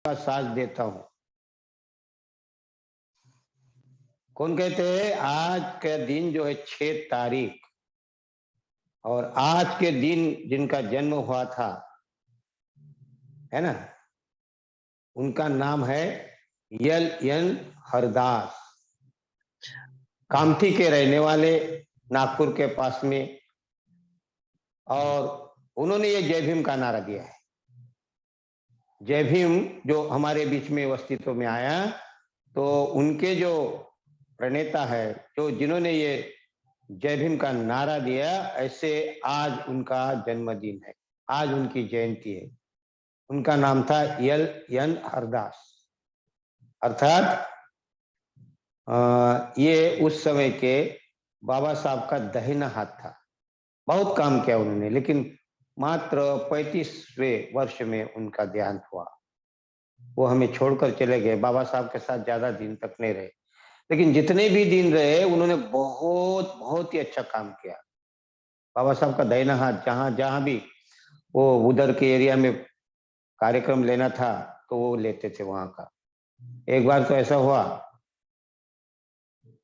का साथ देता हूँ। कौन कहते हैं? आज का दिन जो है 6 तारीख, और आज के दिन जिनका जन्म हुआ था, है ना, उनका नाम है यल एन हरदास। कामठी के रहने वाले, नागपुर के पास में। और उन्होंने ये जय भीम का नारा दिया है। जय भीम जो हमारे बीच में अस्तित्व में आया, तो उनके जो प्रणेता है, तो जिन्होंने ये जय भीम का नारा दिया, ऐसे आज उनका जन्मदिन है, आज उनकी जयंती है। उनका नाम था यल एन हरदास। अर्थात ये उस समय के बाबा साहब का दाहिना हाथ था। बहुत काम किया उन्होंने, लेकिन मात्र 35वें वर्ष में उनका देहांत हुआ। वो हमें छोड़कर चले गए। बाबा साहब के साथ ज्यादा दिन तक नहीं रहे, लेकिन जितने भी दिन रहे उन्होंने बहुत बहुत ही अच्छा काम किया। बाबा साहब का दाहिना हाथ, जहां जहां भी वो उधर के एरिया में कार्यक्रम लेना था तो वो लेते थे वहां का। एक बार तो ऐसा हुआ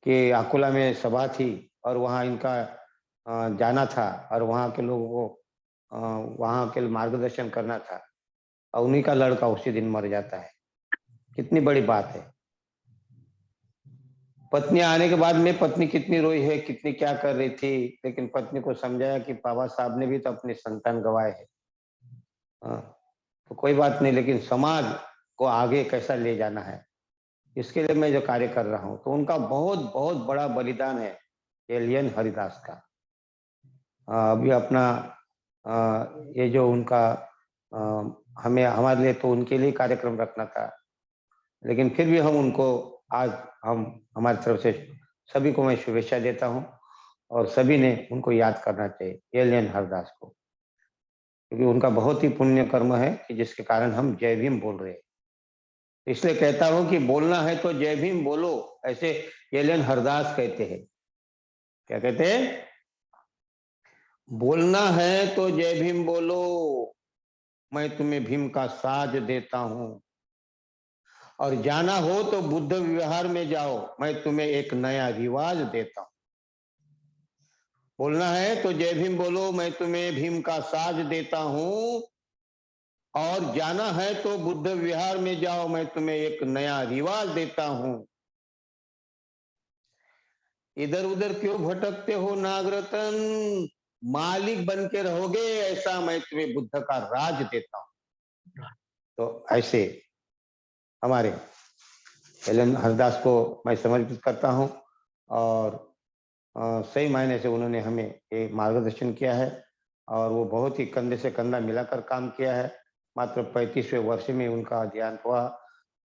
कि अकोला में सभा थी और वहां इनका जाना था, और वहां के लोगों को वहां के मार्गदर्शन करना था, और उन्हीं का लड़का उसी दिन मर जाता है। कितनी बड़ी बात है। पत्नी आने के बाद में पत्नी कितनी रोई है, कितनी क्या कर रही थी, लेकिन पत्नी को समझाया कि बाबा साहब ने भी तो अपने संतान गंवाए है। तो कोई बात नहीं, लेकिन समाज को आगे कैसा ले जाना है, इसके लिए मैं जो कार्य कर रहा हूँ। तो उनका बहुत बहुत बड़ा बलिदान है एलियन हरिदास का। अभी अपना ये जो उनका हमें हमारे लिए तो उनके लिए कार्यक्रम रखना था, लेकिन फिर भी हम उनको आज हम हमारी तरफ से सभी को मैं शुभेच्छा देता हूं, और सभी ने उनको याद करना चाहिए, एलियन हरदास को, क्योंकि उनका बहुत ही पुण्य कर्म है कि जिसके कारण हम जय भीम बोल रहे हैं। इसलिए कहता हूं कि बोलना है तो जय भीम बोलो, ऐसे एलियन हरदास कहते हैं। क्या कहते हैं? बोलना है तो जय भीम बोलो, मैं तुम्हें भीम का साज देता हूं। और जाना हो तो बुद्ध विहार में जाओ, मैं तुम्हें एक नया रिवाज देता हूं। बोलना है तो जय भीम बोलो, मैं तुम्हें भीम का साज देता हूं। और जाना है तो बुद्ध विहार में जाओ, मैं तुम्हें एक नया रिवाज देता हूं। इधर उधर क्यों भटकते हो नागरतन, मालिक बन के रहोगे ऐसा मैं तुम्हें बुद्ध का राज देता हूं। तो ऐसे हमारे एलन हरदास को मैं समर्पित करता हूं, और सही मायने से उन्होंने हमें एक मार्गदर्शन किया है, और वो बहुत ही कंधे से कंधा मिलाकर काम किया है। मात्र 35वें वर्ष में उनका देहांत हुआ,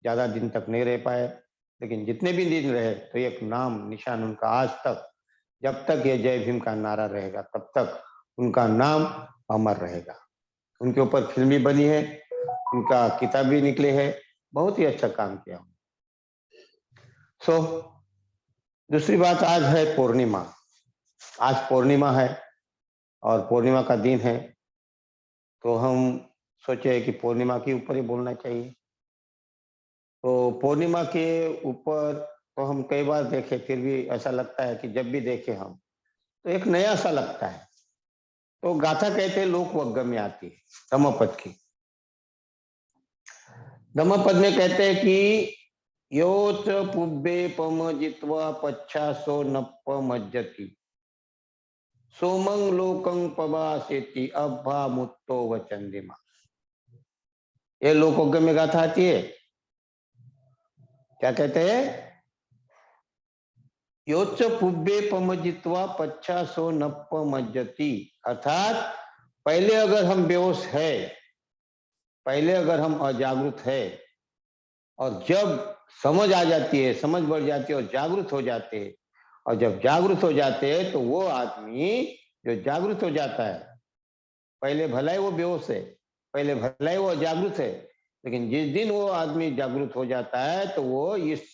ज्यादा दिन तक नहीं रह पाए, लेकिन जितने भी दिन रहे तो एक नाम निशान उनका आज तक, जब तक ये जय भीम का नारा रहेगा तब तक उनका नाम अमर रहेगा। उनके ऊपर फिल्म भी बनी है, उनका किताब भी निकले है, बहुत ही अच्छा काम किया। सो दूसरी बात, आज है पूर्णिमा। आज पूर्णिमा है और पूर्णिमा का दिन है, तो हम सोचे कि पूर्णिमा के ऊपर ही बोलना चाहिए। तो पूर्णिमा के ऊपर तो हम कई बार देखे, फिर भी ऐसा लगता है कि जब भी देखे हम तो एक नया सा लगता है। तो गाथा कहते हैं लोक वग्गम में आती है धम्मपद की। धम्मपद में कहते हैं कि योच पुब्बे पम जित्वा पच्छासो नप्प मज्जति सोमंग लोकं पवासेति अब्बा मुत्तो वचंदिमा। ये लोकोक्ति में गाथा आती है। क्या कहते हैं? योच पुब्बे पमजित्वा पच्छासो नप्प मज्जति। अर्थात पहले अगर हम बेहोश है, पहले अगर हम अजागरूक है, और जब समझ आ जाती है, समझ बढ़ जाती है और जागरूक हो जाते हैं, और जब जागरूक हो जाते हैं तो वो आदमी जो जागरूक हो जाता है, पहले भला ही वो बेहोश है, पहले भला ही वो जागरूक है, लेकिन जिस दिन वो आदमी जागरूक हो जाता है तो वो इस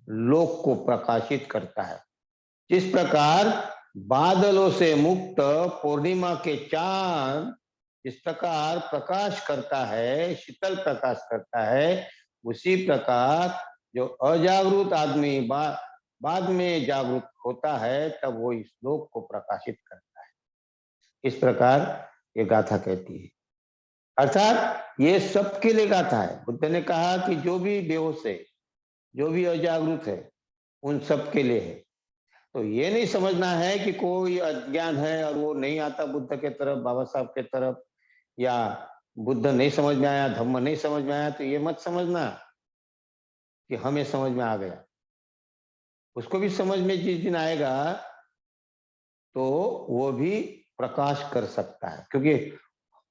लोक को प्रकाशित करता है। जिस प्रकार बादलों से मुक्त पूर्णिमा के चांद जिस प्रकार प्रकाश करता है, शीतल प्रकाश करता है, उसी प्रकार जो अजागरूक आदमी बाद में जागरूक होता है, तब वो इस लोक को प्रकाशित करता है। इस प्रकार ये गाथा कहती है। अर्थात ये सबके लिए गाथा है। बुद्ध ने कहा कि जो भी बेहोश है, जो भी अजागरूक है, उन सब के लिए है। तो ये नहीं समझना है कि कोई अज्ञान है और वो नहीं आता बुद्ध के तरफ, बाबा साहब के तरफ, या बुद्ध नहीं समझ में आया, धम्म नहीं समझ में आया, तो ये मत समझना कि हमें समझ में आ गया। उसको भी समझ में जिस दिन आएगा तो वो भी प्रकाश कर सकता है, क्योंकि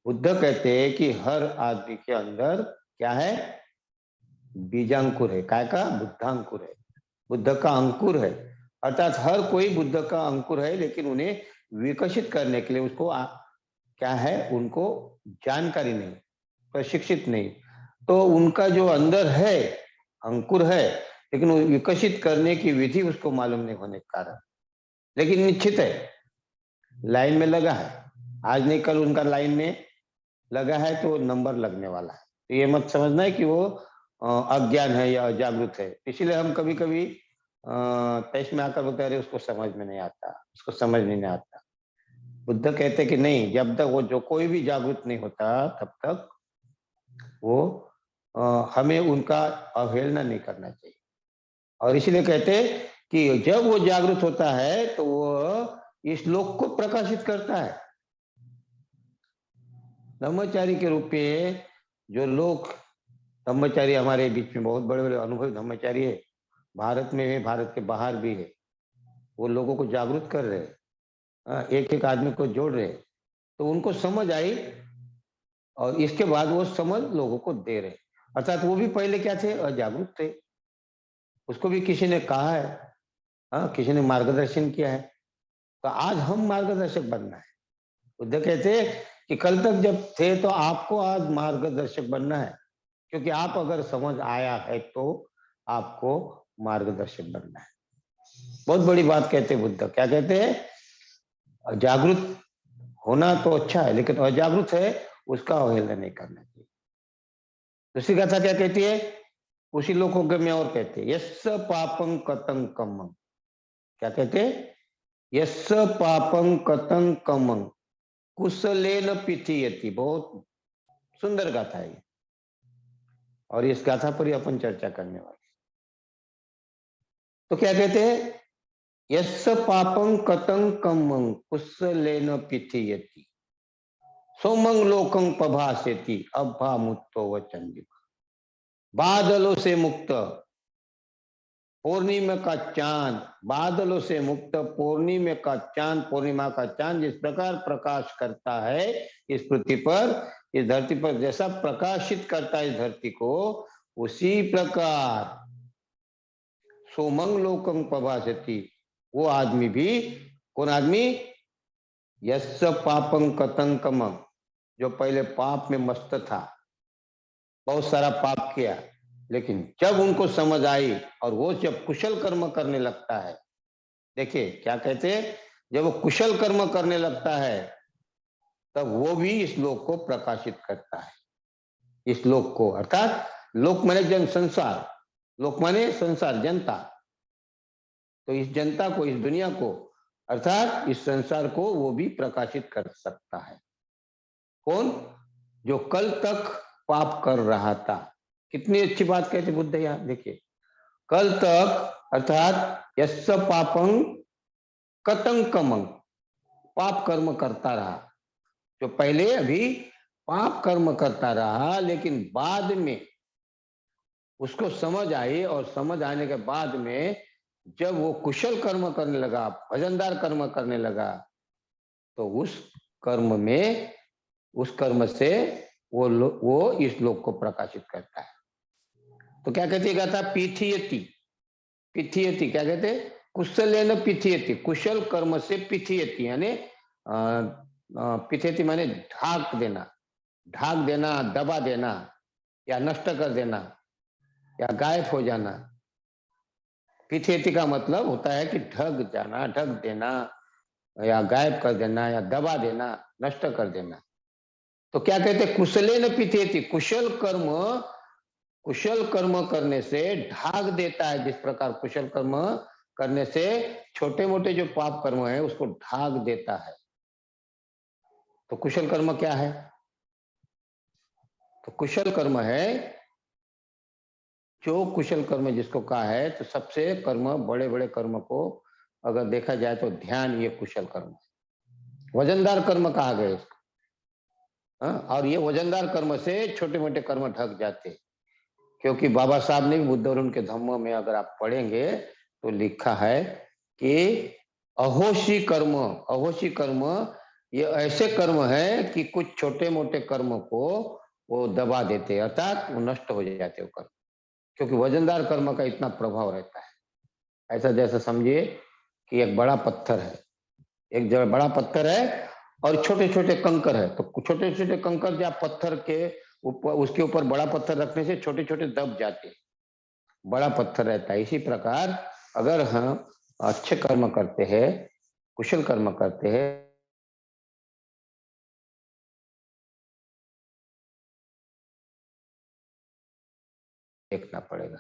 बुद्ध कहते हैं कि हर आदमी के अंदर क्या है? बीजांकुर है। काय का? बुद्धांकुर है, बुद्ध का अंकुर है। अर्थात हर कोई बुद्ध का अंकुर है, लेकिन उन्हें विकसित करने के लिए उसको क्या है? उनको जानकारी नहीं, प्रशिक्षित नहीं। तो उनका जो अंदर है, अंकुर है, लेकिन वो विकसित करने की विधि उसको मालूम नहीं होने के कारण, लेकिन निश्चित है, लाइन में लगा है। आज नहीं कल उनका लाइन में लगा है, तो नंबर लगने वाला है। तो ये मत समझना है कि वो अज्ञान है या अजागरूक है। इसीलिए हम कभी कभी टेस्ट में आकर बोलते अरे उसको समझ में नहीं आता, उसको समझ में नहीं आता। बुद्ध कहते कि नहीं, जब तक वो जो कोई भी जागरूक नहीं होता, तब तक वो हमें उनका अवहेलना नहीं करना चाहिए। और इसीलिए कहते कि जब वो जागरूक होता है तो वो इस लोक को प्रकाशित करता है। ब्रह्मचारी के रूप में जो लोग ब्रह्मचारी हमारे बीच में बहुत बड़े बड़े अनुभवी ब्रह्मचारी है, भारत में है, भारत के बाहर भी है। वो लोगों को जागरूक कर रहे हैं, एक एक आदमी को जोड़ रहे हैं। तो उनको समझ आई और इसके बाद वो समझ लोगों को दे रहे। अर्थात वो भी पहले क्या थे? अजागरूक थे। उसको भी किसी ने कहा है, हाँ, किसी ने मार्गदर्शन किया है। तो आज हम मार्गदर्शक बनना है। बुद्ध कहते हैं कि कल तक जब थे तो आपको आज मार्गदर्शक बनना है, क्योंकि आप अगर समझ आया है तो आपको मार्गदर्शक बनना है। बहुत बड़ी बात कहते हैं बुद्ध। क्या कहते हैं? जागरूक होना तो अच्छा है, लेकिन अजागरूक है उसका अवहेलना नहीं करना चाहिए। दूसरी कथा क्या कहती है? उसी लोगों के में और कहते हैं, यस्स पापं कतं कमं। क्या कहते हैं? यस्स पापं कतं कमं कुशलेन पिथीयति। बहुत सुंदर गाथा है, और इस गाथा पर ही अपन चर्चा करने वाले। तो क्या कहते हैं? यस्स पापं कतं कमं कुशलेन पिथीयति सोमं लोकं प्रभासेति अब्बा मुत्तो वचंदिक। बादलों से मुक्त पूर्णिमा का चांद, बादलों से मुक्त पूर्णिमा का चांद, पूर्णिमा का चांद जिस प्रकार प्रकाश करता है इस पृथ्वी पर, इस धरती पर, जैसा प्रकाशित करता है इस धरती को, उसी प्रकार सोमंग लोकं प्रभासति, वो आदमी भी, कौन आदमी? यस्स पापं कतं कमं, जो पहले पाप में मस्त था, बहुत सारा पाप किया, लेकिन जब उनको समझ आई और वो जब कुशल कर्म करने लगता है, देखिए क्या कहते हैं, जब वो कुशल कर्म करने लगता है तब वो भी इस लोक को प्रकाशित करता है। इस लोक को, अर्थात लोक माने जन, संसार, लोक माने संसार, जनता। तो इस जनता को, इस दुनिया को, अर्थात इस संसार को वो भी प्रकाशित कर सकता है। कौन? जो कल तक पाप कर रहा था। कितनी अच्छी बात कहते बुद्ध यहाँ, देखिए, कल तक, अर्थात यस्स पापं कतं कमं, पाप कर्म करता रहा, जो पहले अभी पाप कर्म करता रहा, लेकिन बाद में उसको समझ आई, और समझ आने के बाद में जब वो कुशल कर्म करने लगा, भजनदार कर्म करने लगा, तो उस कर्म में, उस कर्म से वो इस लोक को प्रकाशित करता है। तो क्या कहती है गाथा? पीठियति, पिथियति, क्या कहते हैं? कुशलेन पिथियति, कुशल कर्म से पिथियति, यानी पिथियति माने ढाक देना, ढाक देना, दबा देना, या नष्ट कर देना, या गायब हो जाना। पिथियति का मतलब होता है कि ढक जाना, ढक देना, या गायब कर देना, या दबा देना, नष्ट कर देना। तो क्या कहते हैं, कुशलेन पिथेति, कुशल कर्म करने से ढाक देता है। जिस प्रकार कुशल कर्म करने से छोटे मोटे जो पाप कर्म है उसको ढाक देता है। तो कुशल कर्म क्या है? तो कुशल कर्म है, जो कुशल कर्म जिसको कहा है, तो सबसे कर्म, बड़े बड़े कर्म को अगर देखा जाए तो ध्यान, ये कुशल कर्म है। वजनदार कर्म कहा गया इसको। हाँ, और ये वजनदार कर्म से छोटे मोटे कर्म ढक जाते हैं। क्योंकि बाबा साहब ने भी बुद्ध और उनके धम्मों में अगर आप पढ़ेंगे तो लिखा है कि अहोशी कर्म ये ऐसे कर्म है कि कुछ छोटे मोटे कर्म को वो दबा देते हैं, अर्थात वो नष्ट हो जाते हैं कर्म। क्योंकि वजनदार कर्म का इतना प्रभाव रहता है। ऐसा जैसा समझिए कि एक बड़ा पत्थर है, एक जगह बड़ा पत्थर है और छोटे छोटे कंकर है। तो छोटे छोटे कंकर जब पत्थर के ऊपर, उसके ऊपर बड़ा पत्थर रखने से छोटे छोटे दब जाते, बड़ा पत्थर रहता है। इसी प्रकार अगर हम अच्छे कर्म करते हैं, कुशल कर्म करते हैं, देखना पड़ेगा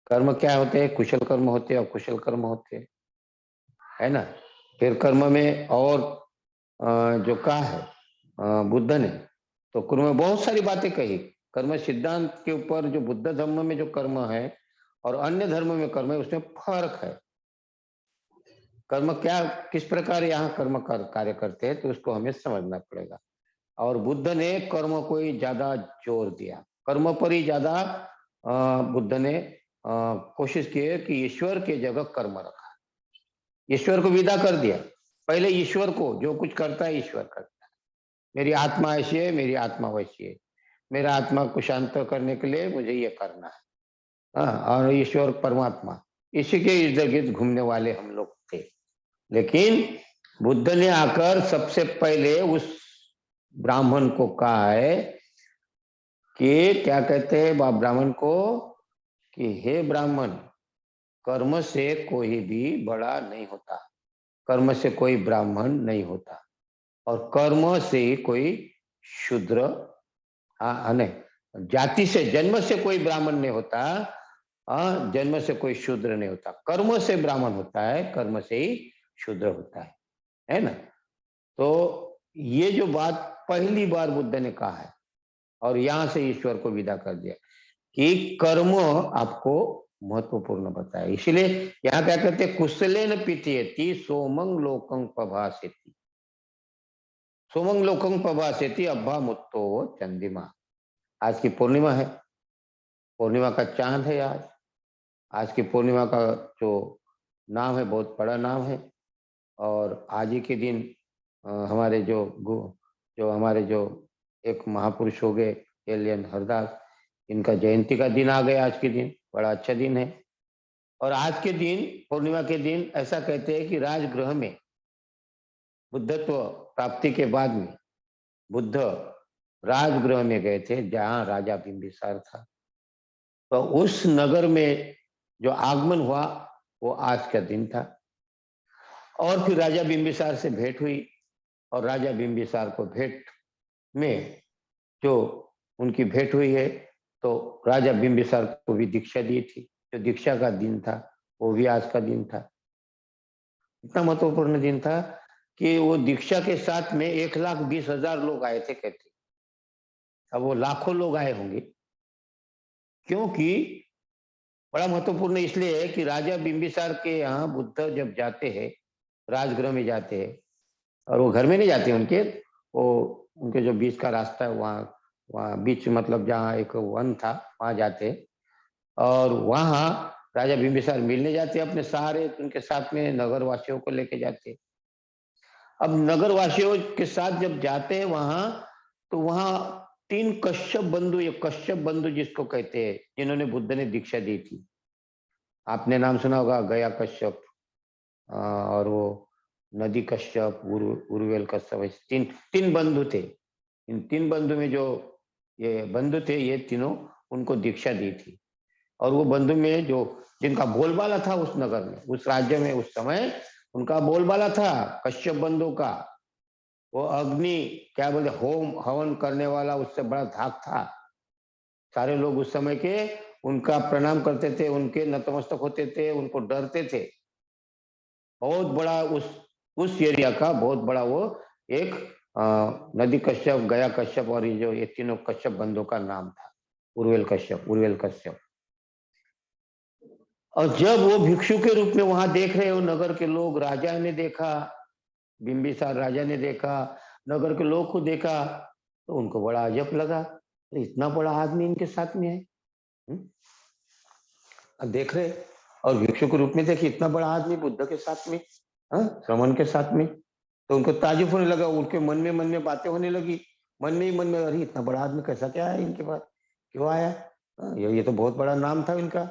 कर्म क्या होते हैं। कुशल कर्म होते हैं और कुशल कर्म होते हैं, है ना। फिर कर्म में और जो कहा है बुद्ध ने, तो कर्म में बहुत सारी बातें कही। कर्म सिद्धांत के ऊपर जो बुद्ध धर्म में जो कर्म है और अन्य धर्म में कर्म है, उसमें फर्क है। कर्म क्या, किस प्रकार यहाँ कर्म कार्य करते हैं, तो उसको हमें समझना पड़ेगा। और बुद्ध ने कर्म को ही ज्यादा जोर दिया, कर्म पर ही ज्यादा बुद्ध ने कोशिश की है कि ईश्वर के जगह कर्म रखा, ईश्वर को विदा कर दिया। पहले ईश्वर को, जो कुछ करता है ईश्वर करता है। मेरी आत्मा ऐसी है, मेरी आत्मा वैसी है, मेरा आत्मा को शांत करने के लिए मुझे ये करना है। हाँ, और ईश्वर परमात्मा, इसी के इर्द गिर्द घूमने वाले हम लोग थे। लेकिन बुद्ध ने आकर सबसे पहले उस ब्राह्मण को कहा है कि क्या कहते हैं ब्राह्मण को, कि हे ब्राह्मण, कर्म से कोई भी बड़ा नहीं होता, कर्म से कोई ब्राह्मण नहीं होता, और कर्म से ही कोई शूद्र, नहीं, जाति से, जन्म से कोई ब्राह्मण नहीं होता, जन्म से कोई शूद्र नहीं होता। कर्म से ब्राह्मण होता है, कर्म से ही शूद्र होता है ना। तो ये जो बात पहली बार बुद्ध ने कहा है, और यहां से ईश्वर को विदा कर दिया कि कर्म आपको महत्वपूर्ण बताया। इसलिए यहाँ क्या कहते हैं, कुशलेन पिथेति सोमंग लोकं प्रभासेति, सोमंग लोकं प्रभासेति अब्बा मुत्तो चंदिमा। आज की पूर्णिमा है, पूर्णिमा का चांद है आज। आज की पूर्णिमा का जो नाम है, बहुत बड़ा नाम है। और आज ही के दिन हमारे जो हमारे जो एक महापुरुष हो गए, एलियन हरदास, इनका जयंती का दिन आ गया। आज के दिन बड़ा अच्छा दिन है। और आज के दिन, पूर्णिमा के दिन, ऐसा कहते हैं कि राजगृह में बुद्धत्व प्राप्ति के बाद में बुद्ध राजगृह में गए थे, जहां राजा बिंबिसार था। तो उस नगर में जो आगमन हुआ वो आज का दिन था। और फिर राजा बिंबिसार से भेंट हुई, और राजा बिंबिसार को भेंट में जो उनकी भेंट हुई है, तो राजा बिंबिसार को भी दीक्षा दी थी। जो दीक्षा का दिन था वो भी आज का दिन था। इतना महत्वपूर्ण दिन था कि वो दीक्षा के साथ में 1,20,000 लोग आए थे कहते। अब वो लाखों लोग आए होंगे, क्योंकि बड़ा महत्वपूर्ण इसलिए है कि राजा बिंबिसार के यहाँ बुद्ध जब जाते हैं, राजगृह में जाते हैं, और वो घर में नहीं जाते उनके, वो उनके जो बीच का रास्ता है वहाँ, वहाँ बीच मतलब जहाँ एक वन था वहां जाते, और वहां राजा बिंबिसार मिलने जाते अपने सारे उनके साथ में नगर वासियों को लेके जाते। अब नगर वासियों के साथ जब जाते हैं वहां, तो वहां 3 कश्यप बंधु, ये कश्यप बंधु जिसको कहते हैं, जिन्होंने बुद्ध ने दीक्षा दी थी। आपने नाम सुना होगा, गया कश्यप, और वो नदी कश्यप, उर्वेल कश्यप, तीन तीन बंधु थे। इन 3 बंधु में जो ये बंधु थे, ये तीनों उनको दीक्षा दी थी। और वो बंधु में जो जिनका बोलबाला था उस नगर में, उस राज्य में, उस समय उनका बोलबाला था कश्यप बंधु का, वो अग्नि क्या बोलते होम हवन करने वाला उससे बड़ा धाक था। सारे लोग उस समय के उनका प्रणाम करते थे, उनके नतमस्तक होते थे, उनको डरते थे। बहुत बड़ा उस एरिया का बहुत बड़ा वो एक नदी कश्यप, गया कश्यप और ये जो ये तीनों कश्यप बंधुओं का नाम था, उर्वेल कश्यप, उर्वेल कश्यप। और जब वो भिक्षु के रूप में वहां देख रहे हो, नगर के लोग, राजा ने देखा, बिंबिसार राजा ने देखा, नगर के लोग को देखा, तो उनको बड़ा अजब लगा, तो इतना बड़ा आदमी इनके साथ में है। देख रहे और भिक्षु के रूप में देखे इतना बड़ा आदमी बुद्ध के साथ में, श्रमण के साथ में, तो उनको ताजुब होने लगा। उनके मन में बातें होने लगी, मन में ही मन में, अरे इतना बड़ा आदमी कैसा क्या है इनके पास, क्यों आया? ये तो बहुत बड़ा नाम था इनका,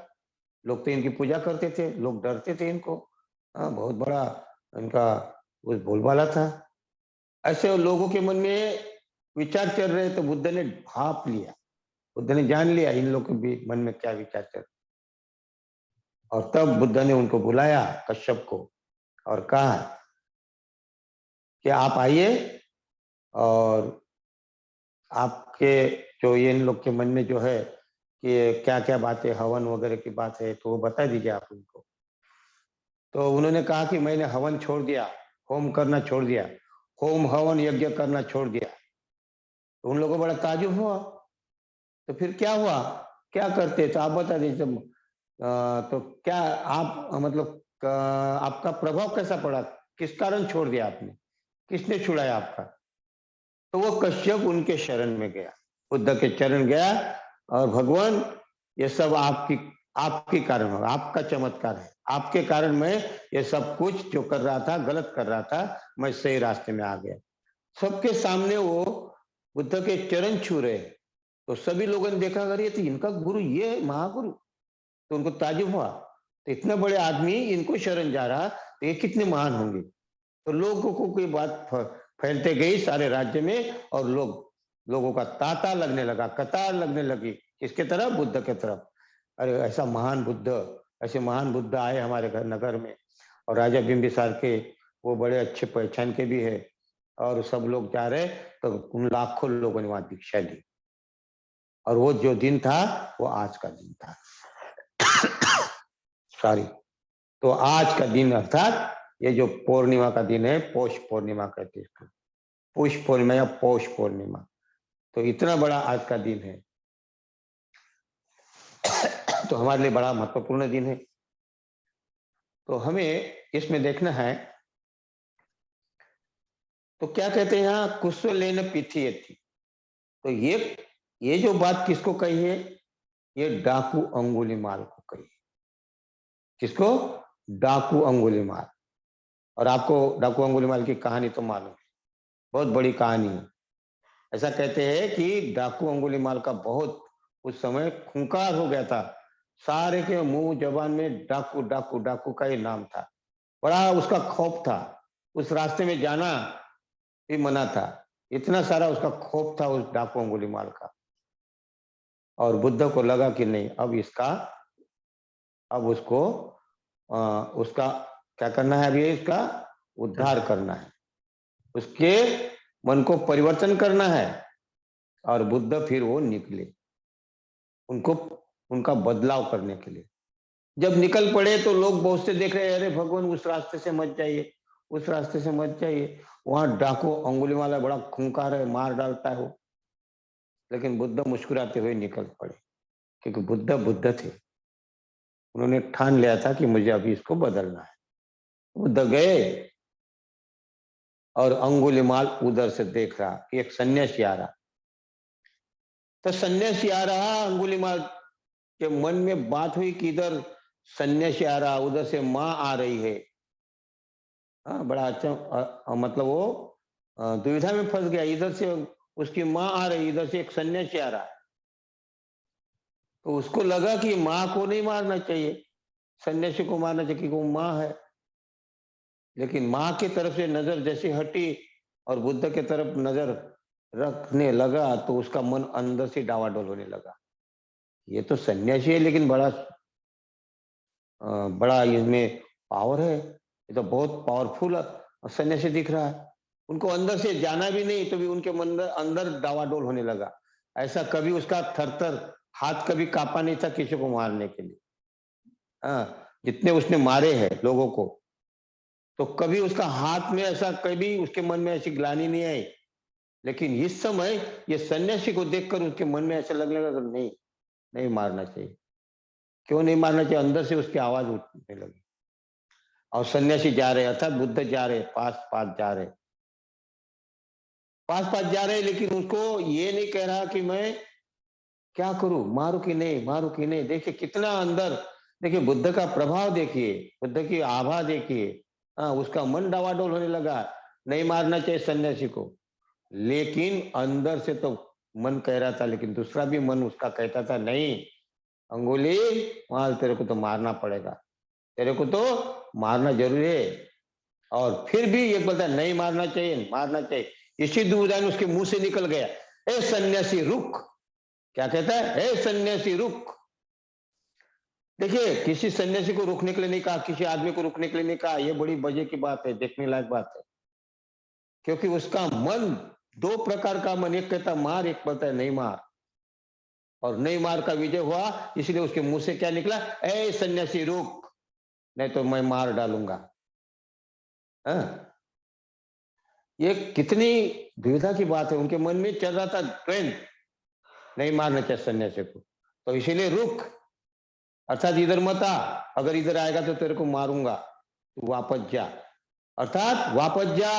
लोग तो इनकी पूजा करते थे, लोग डरते थे इनको। बहुत बड़ा इनका उस बोलबाला था। ऐसे लोगों के मन में विचार चल रहे, तो बुद्ध ने भाप लिया, बुद्ध ने जान लिया इन लोगों के भी मन में क्या विचार चल। और तब बुद्ध ने उनको बुलाया, कश्यप को, और कहा कि आप आइए और आपके जो ये इन लोग के मन में जो है कि क्या क्या बातें हवन वगैरह की बात है, तो वो बता दीजिए आप उनको। तो उन्होंने कहा कि मैंने हवन छोड़ दिया, होम करना छोड़ दिया, होम हवन यज्ञ करना छोड़ दिया। तो उन लोगों को बड़ा ताजुब हुआ, तो फिर क्या हुआ, क्या करते, तो आप बता दीजिए। तो क्या आप मतलब आपका प्रभाव कैसा पड़ा, किस कारण छोड़ दिया आपने, किसने छुड़ाया आपका? तो वो कश्यप उनके शरण में गया, बुद्ध के चरण गया, और भगवान ये सब आपकी आपके कारण होगा, आपका चमत्कार है, आपके कारण मैं ये सब कुछ जो कर रहा था, गलत कर रहा था, मैं सही रास्ते में आ गया। सबके सामने वो बुद्ध के चरण छू रहे, तो सभी लोगों ने देखा, अरे ये तो इनका गुरु, ये है महागुरु। तो उनको ताजुब हुआ, तो इतने बड़े आदमी इनको शरण जा रहा, तो ये कितने महान होंगे। तो लोगों को कोई बात फैलते गई सारे राज्य में, और लोगों का तांता लगने लगा, कतार लगने लगी, किसके तरफ? बुद्ध के तरफ। अरे ऐसा महान बुद्ध, ऐसे महान बुद्ध आए हमारे घर नगर में, और राजा बिंबिसार के वो बड़े अच्छे पहचान के भी है, और सब लोग जा रहे, तो उन लाखों लोगों ने वहां दीक्षा ली। और वो जो दिन था वो आज का दिन था। सॉरी, तो आज का दिन अर्थात ये जो पूर्णिमा का दिन है, पौष पूर्णिमा कहते हैं इसको, पुष पूर्णिमा या पौष पूर्णिमा, तो इतना बड़ा आज का दिन है। तो हमारे लिए बड़ा महत्वपूर्ण दिन है। तो हमें इसमें देखना है, तो क्या कहते हैं यहाँ, कुशलेन पिथियति। तो ये जो बात किसको कही है, ये डाकू अंगुलीमाल को कही। किसको? डाकू अंगुलीमाल। और आपको डाकू अंगुलीमाल की कहानी तो मालूम है, बहुत बड़ी कहानी है। ऐसा कहते हैं कि डाकू अंगुलीमाल का बहुत उस समय खूंखार हो गया था, सारे के मुंह जबान में डाकू डाकू डाकू का ही नाम था, बड़ा उसका खौफ था, उस रास्ते में जाना भी मना था, इतना सारा उसका खौफ था उस डाकू अंगुलीमाल का। और बुद्ध को लगा कि नहीं, अब उसको उसका क्या करना है, अभी इसका उद्धार करना है, उसके मन को परिवर्तन करना है। और बुद्ध फिर वो निकले उनको उनका बदलाव करने के लिए। जब निकल पड़े तो लोग बहुत से देख रहे, अरे भगवान उस रास्ते से मत जाइए, उस रास्ते से मत जाइए, वहां डाकू अंगुलीमाला बड़ा खूंखार है, मार डालता है वो। लेकिन बुद्ध मुस्कुराते हुए निकल पड़े, क्योंकि बुद्ध बुद्ध थे, उन्होंने ठान लिया था कि मुझे अभी इसको बदलना है। बुद्ध गए, और अंगुलीमाल उधर से देख रहा कि एक सन्यासी आ रहा। तो सन्यासी आ रहा, अंगुलीमाल के मन में बात हुई कि इधर सन्यासी आ रहा, उधर से माँ आ रही है। हाँ, बड़ा अच्छा, मतलब वो दुविधा में फंस गया, इधर से उसकी माँ आ रही, इधर से एक सन्यासी आ रहा है। तो उसको लगा कि माँ को नहीं मारना चाहिए, सन्यासी को मारना चाहिए, क्योंकि वो माँ है। लेकिन माँ की तरफ से नजर जैसे हटी और बुद्ध की तरफ नजर रखने लगा, तो उसका मन अंदर से डावाडोल होने लगा। ये तो सन्यासी है, लेकिन बड़ा इसमें पावर है, ये तो बहुत पावरफुल सन्यासी दिख रहा है। उनको अंदर से जाना भी नहीं तो भी उनके मन अंदर डावाडोल होने लगा। ऐसा कभी उसका थरथर हाथ कभी कांपा नहीं था किसी को मारने के लिए। हाँ, जितने उसने मारे हैं लोगों को, तो कभी उसका हाथ में ऐसा, कभी उसके मन में ऐसी ग्लानि नहीं आई। लेकिन इस समय ये सन्यासी को देखकर उसके मन में ऐसा लगने लगा, नहीं, नहीं मारना चाहिए। क्यों नहीं मारना चाहिए? अंदर से उसकी आवाज उठने लगी। और सन्यासी जा रहे, अर्थात बुद्ध जा रहे, पास पास जा रहे, पास पास जा रहे, लेकिन उसको ये नहीं कह रहा कि मैं क्या करूं, मारू कि नहीं, मारू कि नहीं। देखिए कितना अंदर, देखिए बुद्ध का प्रभाव देखिए, बुद्ध की आभा देखिए। हाँ, उसका मन डावाडोल होने लगा, नहीं मारना चाहिए सन्यासी को। लेकिन अंदर से तो मन कह रहा था, लेकिन दूसरा भी मन उसका कहता था, नहीं अंगुली, माल तेरे को तो मारना पड़ेगा, तेरे को तो मारना जरूरी है। और फिर भी ये बोलता है, नहीं मारना चाहिए, मारना चाहिए। इसी दुविधा में उसके मुंह से निकल गया, ए सन्यासी रुक। क्या कहता है? ए सन्यासी रुक। देखिए किसी सन्यासी को रुकने के लिए नहीं कहा, किसी आदमी को रुकने के लिए नहीं कहा। ये बड़ी मजे की बात है, देखने लायक बात है। क्योंकि उसका मन, दो प्रकार का मन, एक कहता मार, एक कहता है नहीं मार। और नहीं मार का विजय हुआ, इसलिए उसके मुंह से क्या निकला? ए सन्यासी रुक, नहीं तो मैं मार डालूंगा। हाँ? ये कितनी दुविधा की बात है। उनके मन में चल रहा था ट्रेंड, नहीं मारना चाहिए सन्यासी को, तो इसीलिए रुक, अर्थात इधर मत आ, अगर इधर आएगा तो तेरे को मारूंगा, तू वापस जा। अर्थात वापस जा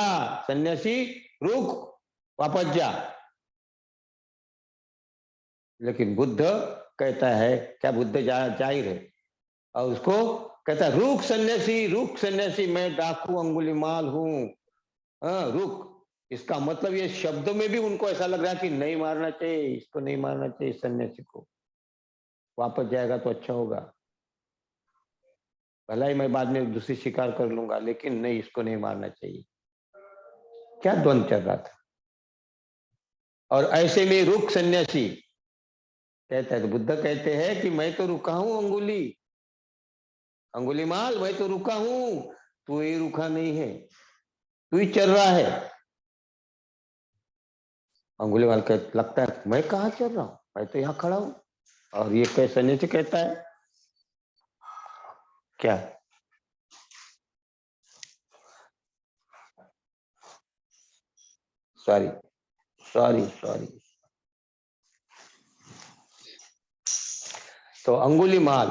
सन्यासी, रुक, वापस जा। लेकिन बुद्ध कहता है, क्या बुद्ध जाहिर है, और उसको कहता है, रुक सन्यासी, रुक सन्यासी, मैं डाकू अंगुलीमाल हूं। हाँ रुक। इसका मतलब ये शब्दों में भी उनको ऐसा लग रहा है कि नहीं मारना चाहिए, इसको नहीं मारना चाहिए सन्यासी को, वापस जाएगा तो अच्छा होगा, भला ही मैं बाद में दूसरी शिकार कर लूंगा, लेकिन नहीं, इसको नहीं मारना चाहिए। क्या द्वंद चल रहा था। और ऐसे में रुक सन्यासी कहता है, तो बुद्ध कहते हैं कि मैं तो रुका हूं अंगुली, अंगुली माल, मैं तो रुका हूं, तू ही रुका नहीं है, तू ही चल रहा है। अंगुली माल कह लगता है, मैं कहाँ चल रहा हूँ, मैं तो यहाँ खड़ा हूं। और ये कैसे सन्यासी कहता है, क्या? Sorry, sorry, sorry. तो अंगुलीमाल,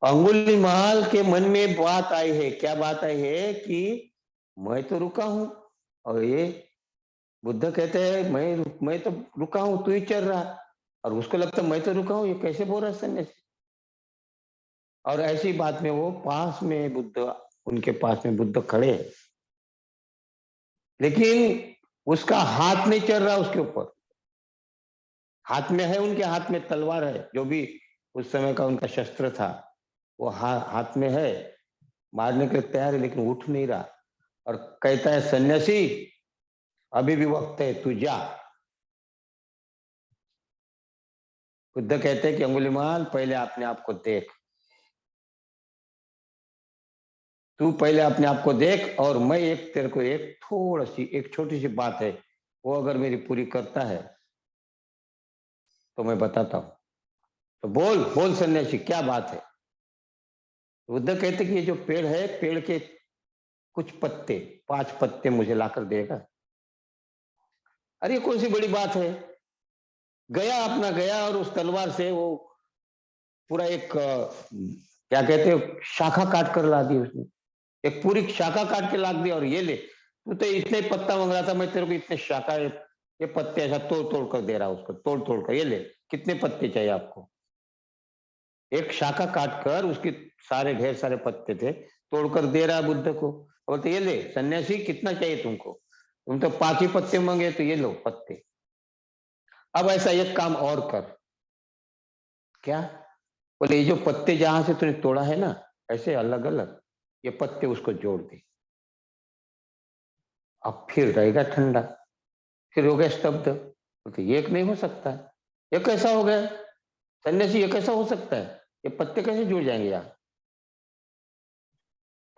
अंगुलीमाल के मन में बात आई है, क्या बात आई है कि मैं तो रुका हूं, और ये बुद्ध कहते हैं मैं तो रुका हूं, तू ही चल रहा। और उसको लगता है मैं तो रुका हूं, ये कैसे बोल रहा है सन्यासी। और ऐसी बात में वो पास में बुद्ध, उनके पास में बुद्ध खड़े हैं, लेकिन उसका हाथ नहीं चल रहा उसके ऊपर। हाथ में है, उनके हाथ में तलवार है, जो भी उस समय का उनका शस्त्र था, वो हाथ में है, मारने के लिए तैयार है, लेकिन उठ नहीं रहा। और कहता है, सन्यासी अभी भी वक्त है, तू जा। बुद्ध कहते हैं कि अंगुलीमाल, पहले अपने आप को देख, तू पहले अपने आप को देख, और मैं एक तेरे को एक थोड़ा सी, एक छोटी सी बात है, वो अगर मेरी पूरी करता है तो मैं बताता हूं। तो बोल बोल सन्यासी, क्या बात है? बुद्ध कहते कि ये जो पेड़ है, पेड़ के कुछ पत्ते, 5 पत्ते मुझे लाकर देगा। अरे कौन सी बड़ी बात है। गया, अपना गया, और उस तलवार से वो पूरा एक क्या कहते हैं, शाखा काट कर ला दी उसने, एक पूरी शाखा काट के ला दी। और ये ले, तू तो इतने पत्ता मांग रहा था, मैं तेरे को इतने शाखा, ये पत्ते ऐसा तोड़ तोड़ कर दे रहा हूं, उसको तोड़ तोड़ कर, ये ले, कितने पत्ते चाहिए आपको? एक शाखा काट कर, उसके सारे ढेर सारे पत्ते थे, तोड़कर दे रहा है बुद्ध को। बोलते ये ले सन्यासी, कितना चाहिए तुमको? तुम तो 5 ही पत्ते मांगे, तो ये लो पत्ते। अब ऐसा एक काम और कर। क्या? बोले ये जो पत्ते जहां से तूने तोड़ा है ना, ऐसे अलग अलग, ये पत्ते उसको जोड़ दे। अब फिर रहेगा ठंडा, फिर हो गया स्तब्ध। बोलते ये एक नहीं हो सकता है, ये कैसा हो गया सन्यासी, ये कैसा हो सकता है, ये पत्ते कैसे जुड़ जाएंगे यार?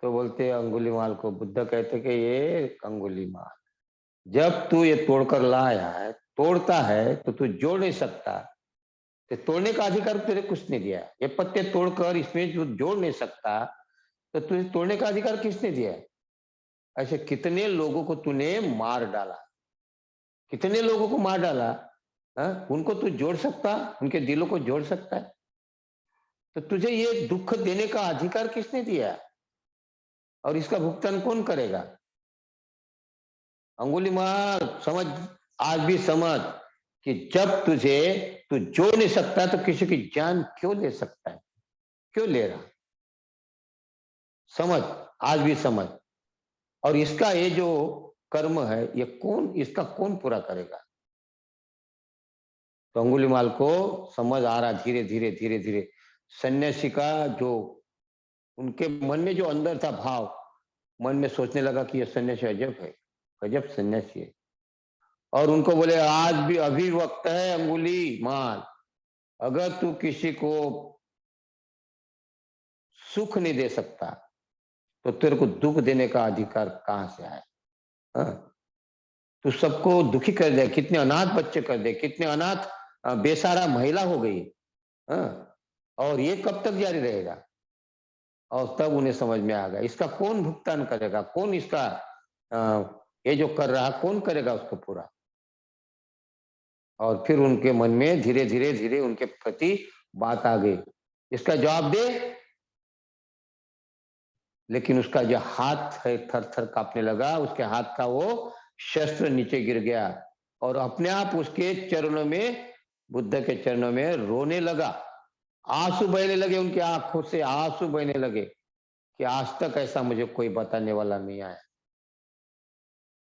तो बोलते अंगुलीमाल को, बुद्ध कहते कि ये अंगुलीमाल, जब तू ये तोड़कर लाया है, तोड़ता है तो तू जोड़ नहीं सकता, तो तोड़ने का अधिकार तेरे कुछ नहीं दिया। ये पत्ते तोड़कर इसमें जो जोड़ नहीं सकता, तो तुझे तोड़ने का अधिकार किसने दिया? ऐसे कितने लोगों को तूने मार डाला, कितने लोगों को मार डाला। उनको तू जोड़ सकता, उनके दिलों को जोड़ सकता है? तो तुझे ये दुख देने का अधिकार किसने दिया? और इसका भुगतान कौन करेगा? अंगुलीमाल समझ, आज भी समझ कि जब तू जोड़ नहीं सकता तो किसी की जान क्यों ले सकता है, क्यों ले रहा? समझ, आज भी समझ। और इसका ये जो कर्म है, ये कौन, इसका कौन पूरा करेगा? तो अंगुलीमाल को समझ आ रहा, धीरे धीरे धीरे धीरे सन्यासी का जो उनके मन में जो अंदर था भाव, मन में सोचने लगा कि ये सन्यासी अजब है, गजब सन्यासी है। और उनको बोले, आज भी अभी वक्त है अंगुली माल, अगर तू किसी को सुख नहीं दे सकता तो तेरे को दुख देने का अधिकार कहां से आया? हाँ? तू सबको दुखी कर दे, कितने अनाथ बच्चे कर दे, कितने अनाथ बेसहारा महिला हो गई। हाँ? और ये कब तक जारी रहेगा? और तब उन्हें समझ में आ गया, इसका कौन भुगतान करेगा, कौन इसका ये जो कर रहा कौन करेगा उसको पूरा? और फिर उनके मन में धीरे धीरे धीरे उनके प्रति बात आ गई, इसका जवाब दे। लेकिन उसका जो हाथ है थर थर कांपने लगा, उसके हाथ का वो शस्त्र नीचे गिर गया और अपने आप उसके चरणों में, बुद्ध के चरणों में रोने लगा। आंसू बहने लगे, उनकी आंखों से आंसू बहने लगे कि आज तक ऐसा मुझे कोई बताने वाला नहीं आया,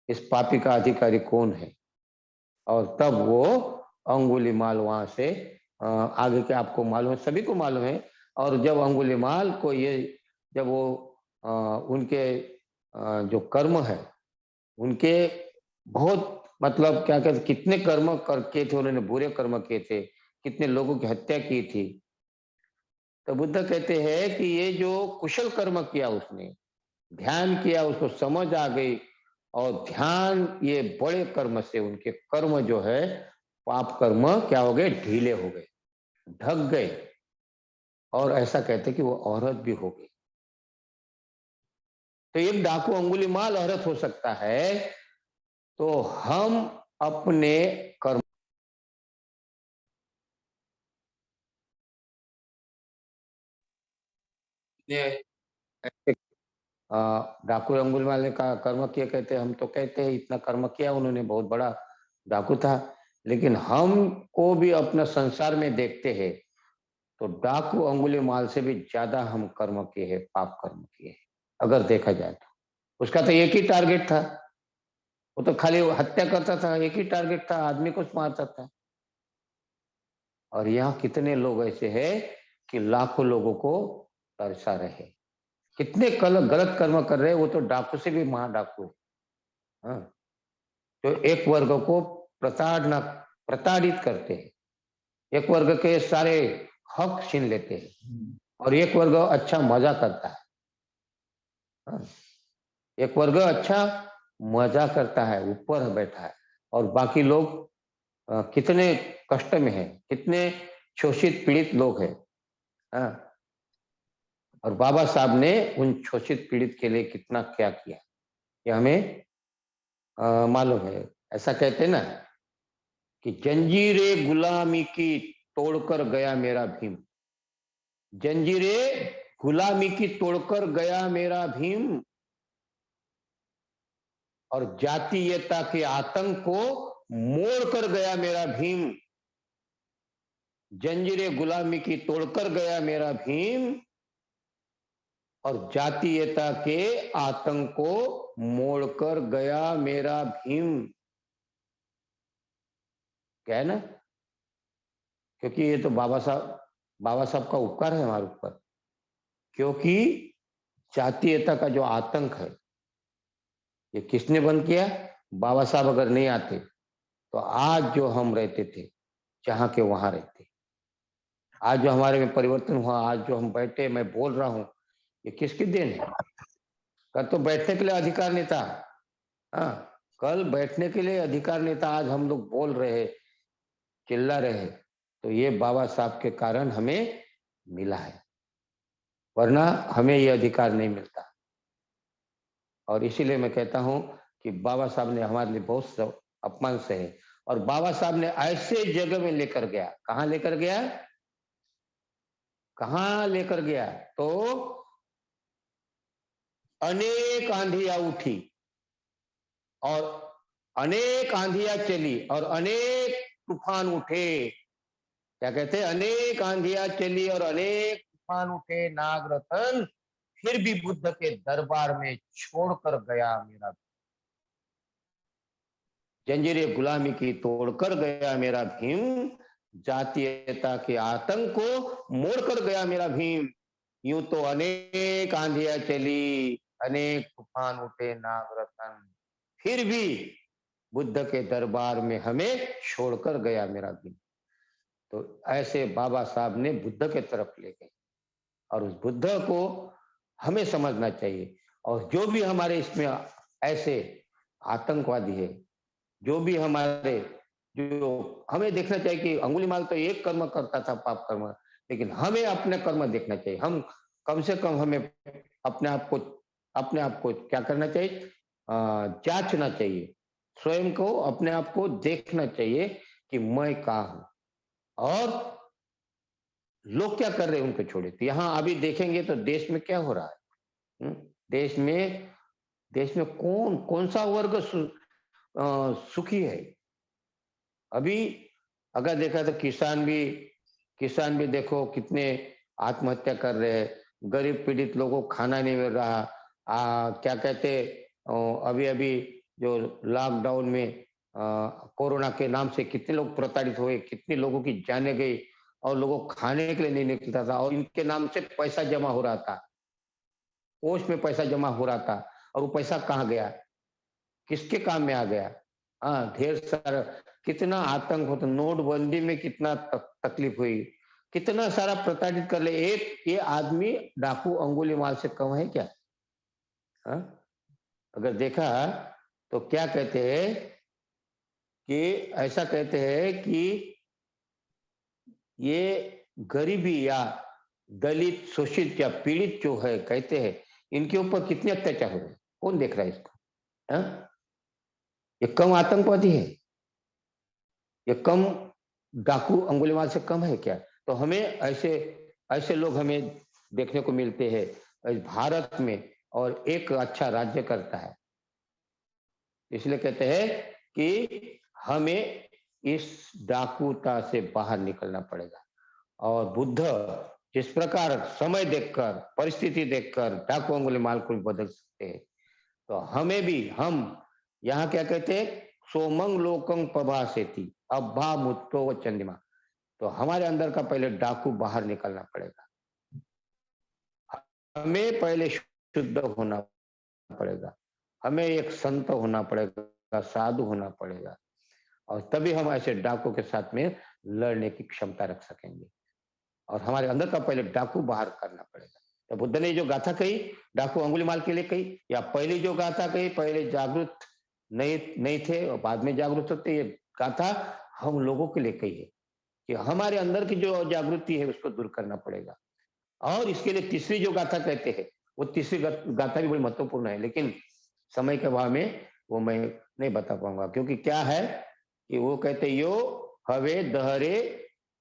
इस पापी का अधिकारी कौन है। और तब वो अंगुलीमाल वहां से आगे के आपको मालूम है, सभी को मालूम है। और जब अंगुलीमाल को ये, जब वो उनके जो कर्म है, उनके बहुत मतलब क्या कहते, कितने कर्म करके थे उन्होंने, बुरे कर्म किए थे, कितने लोगों की हत्या की थी। तो बुद्ध कहते हैं कि ये जो कुशल कर्म किया उसने, ध्यान किया, उसको समझ आ गई, और ध्यान ये बड़े कर्म से उनके कर्म जो है, पाप कर्म क्या हो गए, ढीले हो गए, ढक गए। और ऐसा कहते कि वो औरत भी हो गई। तो एक डाकू अंगुलीमाल औरत हो सकता है, तो हम अपने कर्म ने, डाकू अंगुलीमाल ने का कर्म किया, कहते हम तो कहते हैं इतना कर्म किया उन्होंने, बहुत बड़ा डाकू था। लेकिन हमको भी अपना संसार में देखते हैं तो डाकू अंगुलीमाल से भी ज्यादा हम कर्म किए हैं, पाप कर्म किए हैं, अगर देखा जाए तो। उसका तो एक ही टारगेट था, वो तो खाली हत्या करता था, एक ही टारगेट था, आदमी को मारता था। और यहाँ कितने लोग ऐसे हैं कि लाखों लोगों को तरसा रहे, कितने गलत कर्म कर रहे हैं, वो तो डाकू से भी महा डाकू है। हाँ? जो एक वर्ग को प्रताड़ना प्रताड़ित करते हैं, एक वर्ग के सारे हक छीन लेते हैं, और एक वर्ग अच्छा मजा करता है। हाँ? एक वर्ग अच्छा मजा करता है, ऊपर बैठा है, और बाकी लोग कितने कष्ट में है, कितने शोषित पीड़ित लोग हैं। हाँ? और बाबा साहब ने उन शोषित पीड़ित के लिए कितना क्या किया, ये हमें मालूम है। ऐसा कहते हैं ना कि जंजीरे गुलामी की तोड़कर गया मेरा भीम, जंजीरे गुलामी की तोड़कर गया मेरा भीम, और जातीयता के आतंक को मोड़ कर गया मेरा भीम। जंजीरे गुलामी की तोड़कर गया मेरा भीम, और जातीयता के आतंक को मोड़कर गया मेरा भीम। क्या है ना, क्योंकि ये तो बाबा साहब का उपकार है हमारे ऊपर। क्योंकि जातीयता का जो आतंक है, ये किसने बंद किया? बाबा साहब अगर नहीं आते तो आज जो हम रहते थे, जहां के वहां रहते, आज जो हमारे में परिवर्तन हुआ, आज जो हम बैठे, मैं बोल रहा हूं, ये किसकी देन है? कल तो बैठने के लिए अधिकार नहीं था। हाँ, कल बैठने के लिए अधिकार नहीं था, आज हम लोग बोल रहे, चिल्ला रहे, तो ये बाबा साहब के कारण हमें मिला है, वरना हमें ये अधिकार नहीं मिलता। और इसीलिए मैं कहता हूँ कि बाबा साहब ने हमारे लिए बहुत अपमान सहे, और बाबा साहब ने ऐसे जगह में लेकर गया, कहाँ लेकर गया, कहाँ लेकर गया, तो अनेक आंधियां उठी और अनेक आंधियां चली और अनेक तूफान उठे। क्या कहते हैं, अनेक आंधियां चली और अनेक तूफान उठे, नागरतन फिर भी बुद्ध के दरबार में छोड़कर गया मेरा, जंजीरें गुलामी की तोड़कर गया मेरा भीम, जातीयता के आतंक को मोड़कर गया मेरा भीम। यूं तो अनेक आंधियां चली, अनेक तूफान उठे नागरतन, फिर भी बुद्ध के दरबार में हमें छोड़कर गया मेरा भीम। तो ऐसे बाबा साहब ने बुद्ध के तरफ ले गए, और उस बुद्ध को हमें समझना चाहिए। और जो भी हमारे इसमें ऐसे आतंकवादी है, जो भी हमारे, जो हमें देखना चाहिए कि अंगुलीमाल तो एक कर्म करता था, पाप कर्म, लेकिन हमें अपने कर्म देखना चाहिए। हम कम से कम हमें अपने आप को क्या करना चाहिए, जांचना चाहिए, स्वयं को, अपने आप को देखना चाहिए कि मैं कहाँ हूं और लोग क्या कर रहे हैं, उनको छोड़े। तो यहाँ अभी देखेंगे तो देश में क्या हो रहा है। हम्म? देश में देश में कौन कौन सा वर्ग सुखी है अभी। अगर देखा तो किसान भी देखो कितने आत्महत्या कर रहे हैं, गरीब पीड़ित लोगों को खाना नहीं मिल रहा। क्या कहते, अभी अभी जो लॉकडाउन में कोरोना के नाम से कितने लोग प्रताड़ित हुए, कितने लोगों की जाने गई, और लोगों को खाने के लिए नहीं निकलता था, और इनके नाम से पैसा जमा हो रहा था, कोष में पैसा जमा हो रहा था, और वो पैसा कहाँ गया, किसके काम में आ गया। हाँ, ढेर सारा, कितना आतंक होता, नोटबंदी में कितना तकलीफ हुई, कितना सारा प्रताड़ित कर ले। एक ये आदमी डाकू अंगुलीमाल से कम है क्या। हाँ? अगर देखा तो क्या कहते हैं कि, ऐसा कहते हैं कि ये गरीबी या दलित शोषित या पीड़ित जो है, कहते हैं इनके ऊपर कितने अत्याचार हो रहे हैं, कौन देख रहा है इसको। हाँ? ये कम आतंकवादी है, ये कम डाकू अंगुलीमाल से कम है क्या। तो हमें ऐसे ऐसे लोग हमें देखने को मिलते हैं इस भारत में, और एक अच्छा राज्य करता है। इसलिए कहते हैं कि हमें इस डाकूता से बाहर निकलना पड़ेगा। और बुद्ध जिस प्रकार समय देखकर, परिस्थिति देखकर डाकू अंगुलीमाल को बदल सकते हैं, तो हमें भी, हम यहाँ क्या कहते हैं, सोमंग लोकंग प्रभासेति अब्बा मुत्तो व चंद्रमा। तो हमारे अंदर का पहले डाकू बाहर निकलना पड़ेगा, हमें पहले शुद्ध होना पड़ेगा, हमें एक संत होना पड़ेगा, साधु होना पड़ेगा, और तभी हम ऐसे डाकू के साथ में लड़ने की क्षमता रख सकेंगे। और हमारे अंदर का पहले डाकू बाहर करना पड़ेगा। तो बुद्ध ने जो गाथा कही डाकू अंगुलीमाल के लिए कही, या पहली जो गाथा कही, पहले जागरूक नहीं नहीं थे और बाद में जागरूक होते, ये गाथा हम लोगों के लिए कही है कि हमारे अंदर की जो जागृति है उसको दूर करना पड़ेगा। और इसके लिए तीसरी जो गाथा कहते हैं, वो तीसरी गाथा भी बड़ी महत्वपूर्ण है, लेकिन समय के अभाव में वो मैं नहीं बता पाऊंगा, क्योंकि क्या है कि वो कहते यो हवे दहरे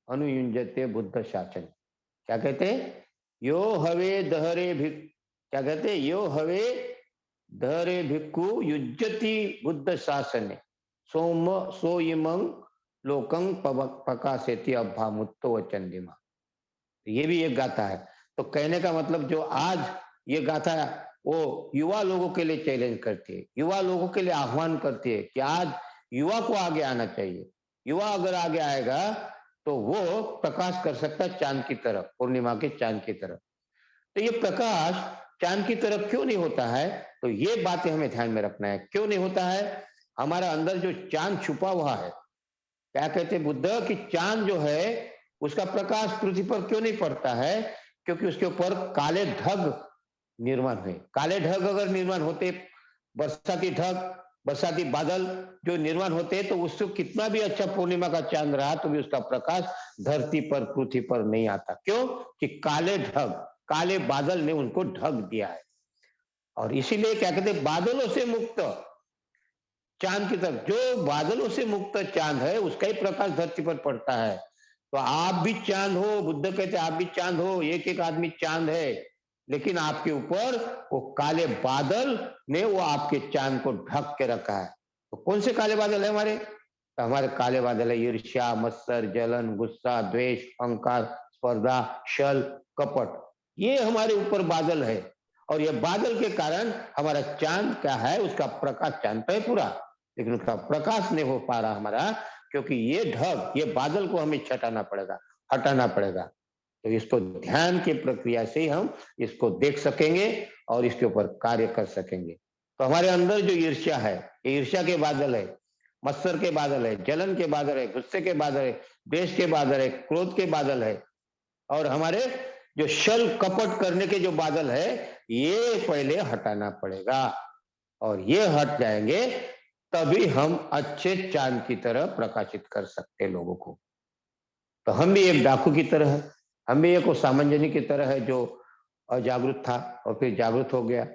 अनुयुंजते बुद्ध शासन। क्या कहते हैं, यो हवे दहरे भिक, क्या कहते हैं, यो हवे दहरे भिक्खु युज्यति बुद्ध शासन सोम सो इमंग लोकंग पकासेति अभामुत्तो व चंदिमा। ये भी एक गाथा है। तो कहने का मतलब जो आज ये गाथा वो युवा लोगों के लिए चैलेंज करती है, युवा लोगों के लिए आह्वान करती है कि आज युवा को आगे आना चाहिए। युवा अगर आगे आएगा तो वो प्रकाश कर सकता है चांद की तरफ, पूर्णिमा के चांद की तरफ। तो ये प्रकाश चांद की तरफ क्यों नहीं होता है, तो ये बातें हमें ध्यान में रखना है। क्यों नहीं होता है, हमारा अंदर जो चांद छुपा हुआ है, क्या कहते हैं बुद्ध कि चांद जो है उसका प्रकाश पृथ्वी पर क्यों नहीं पड़ता है, क्योंकि उसके ऊपर काले धग निर्माण हुए। काले ढग अगर निर्माण होते, बरसाती ढग, बरसाती बादल जो निर्माण होते हैं, तो उससे कितना भी अच्छा पूर्णिमा का चांद रहा तो भी उसका प्रकाश धरती पर, पृथ्वी पर नहीं आता। क्यों? कि काले ढग, काले बादल ने उनको ढक दिया है। और इसीलिए क्या कहते हैं, बादलों से मुक्त चांद की तरफ, जो बादलों से मुक्त चांद है उसका ही प्रकाश धरती पर पड़ता है। तो आप भी चांद हो, बुद्ध कहते हैं आप भी चांद हो, एक एक आदमी चांद है, लेकिन आपके ऊपर वो काले बादल ने वो आपके चांद को ढक के रखा है। तो कौन से काले बादल है हमारे? तो हमारे काले बादल है ईर्ष्या, मत्सर, जलन, गुस्सा, द्वेष, अहंकार, स्पर्धा, छल, कपट। ये हमारे ऊपर बादल है। और ये बादल के कारण हमारा चांद क्या है, उसका प्रकाश, चांद तो है पूरा, लेकिन उसका प्रकाश नहीं हो पा रहा हमारा, क्योंकि ये ढग, ये बादल को हमें छटाना पड़ेगा, हटाना पड़ेगा। तो इसको ध्यान की प्रक्रिया से ही हम इसको देख सकेंगे और इसके ऊपर कार्य कर सकेंगे। तो हमारे अंदर जो ईर्ष्या है, ये ईर्ष्या के बादल है, मत्सर के बादल है, जलन के बादल है, गुस्से के बादल है, द्वेष के बादल है, क्रोध के बादल है, और हमारे जो छल कपट करने के जो बादल है, ये पहले हटाना पड़ेगा। और ये हट जाएंगे तभी हम अच्छे चांद की तरह प्रकाशित कर सकते हैं लोगों को। तो हम भी एक डाकू की तरह है, हम भी एक वो सामंजनी की तरह है जो अजागरूक था और फिर जागरूक हो गया।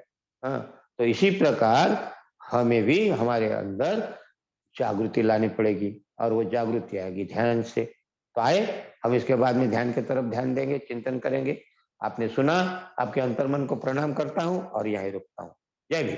हाँ, तो इसी प्रकार हमें भी हमारे अंदर जागृति लानी पड़ेगी, और वो जागृति आएगी ध्यान से। तो आए हम इसके बाद में ध्यान की तरफ ध्यान देंगे, चिंतन करेंगे। आपने सुना, आपके अंतर्मन को प्रणाम करता हूँ और यहीं रुकता हूँ। जय भीम।